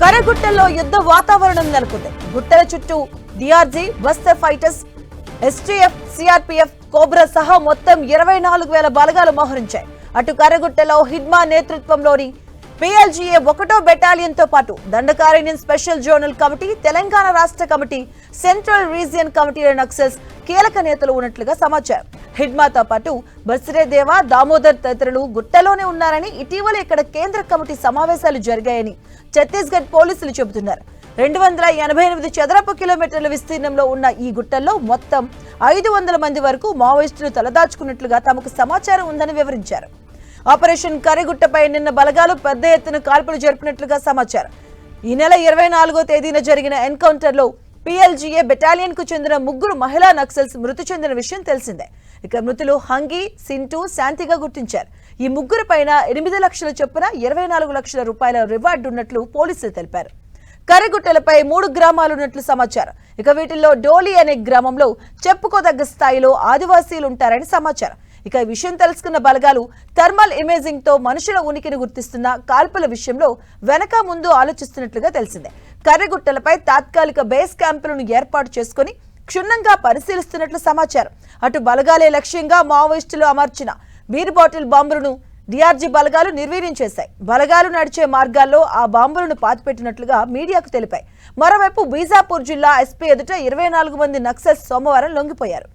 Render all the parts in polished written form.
కరగుట్టల్లో యుద్ధ వాతావరణం నెలకొంది. గుట్టల చుట్టూ DRG, Bastar fighters, STF, CRPF, cobra సహా మొత్తం 24,000 బలగాలు మోహరించాయి. అటు కరగుట్టలో హిడ్మా నేతృత్వంలోని PLGA 1వ బెటాలియన్ తో పాటు Dandakaranya special zonal committee, Telangana రాష్ట్ర కమిటీ, సెంట్రల్ రీజియన్ కమిటీల నక్సల్స్ కీలక నేతలు ఉన్నట్లుగా సమాచారం. హిడ్మాతో పాటు బస్రేదేవ, దామోదర్ తదితరులు గుట్టలోనే ఉన్నారని, ఇటీవల ఇక్కడ కేంద్ర కమిటీ సమావేశాలు జరిగాయని ఛత్తీస్గఢ్ పోలీసులు చెబుతున్నారు. 288 చదరపు కిలోమీటర్ల విస్తీర్ణంలో ఉన్న ఈ గుట్టల్లో మొత్తం 500 మంది వరకు మావోయిస్టులు తలదాచుకున్నట్లుగా తమకు సమాచారం ఉందని వివరించారు. ఆపరేషన్ కరిగుట్టపై నిన్న బలగాలు పెద్ద ఎత్తున కాల్పులు జరిపినట్లుగా సమాచారం. ఈ నెల 24వ తేదీన జరిగిన ఎన్కౌంటర్ లో PLGA బెటాలియన్ కు చెందిన 3 మహిళా నక్సల్స్ మృతి చెందిన విషయం తెలిసిందే. ఇక మృతులు హంగి, సింటూ, శాంతిగా గుర్తించారు. ఈ 3 పైన 8 లక్షల చొప్పున 24 లక్షల రూపాయల రివార్డు ఉన్నట్లు పోలీసులు తెలిపారు. కరిగుట్టలపై 3 గ్రామాలున్నట్లు సమాచారం. ఇక వీటిల్లో డోలి అనే గ్రామంలో చెప్పుకోదగ్గ స్థాయిలో ఆదివాసీలు ఉంటారని సమాచారం. ఇక ఈ విషయం తెలుసుకున్న బలగాలు థర్మల్ ఇమేజింగ్ తో మనుషుల ఉనికిని గుర్తిస్తున్న కాల్పుల విషయంలో వెనక ముందు ఆలోచిస్తున్నట్లుగా తెలిసిందే. కర్రగుట్టలపై తాత్కాలిక బేస్ క్యాంపులను ఏర్పాటు చేసుకుని క్షుణ్ణంగా పరిశీలిస్తున్నట్లు సమాచారం. అటు బలగాలే లక్ష్యంగా మావోయిస్టులు అమర్చిన బీర్ బాటిల్ బాంబులను డిఆర్జీ బలగాలు నిర్వీర్యం చేశాయి. బలగాలు నడిచే మార్గాల్లో ఆ బాంబులను పాతిపెట్టినట్లుగా మీడియాకు తెలిపాయి. మరోవైపు బీజాపూర్ జిల్లా ఎస్పీ ఎదుట 24 మంది నక్సల్స్ సోమవారం లొంగిపోయారు.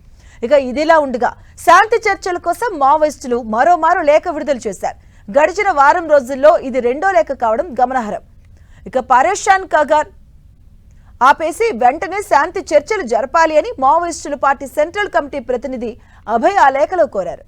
ఇక ఇదిలా ఉండగా శాంతి చర్చల కోసం మావోయిస్టులు మరోమారు లేఖ విడుదల చేశారు. గడిచిన వారం రోజుల్లో ఇది 2వ లేఖ కావడం గమనార్హం. ఇక పరేషాన్ కగార్ ఆపేసి వెంటనే శాంతి చర్చలు జరపాలి అని మావోయిస్టుల పార్టీ సెంట్రల్ కమిటీ ప్రతినిధి అభయ్ ఆ లేఖలో కోరారు.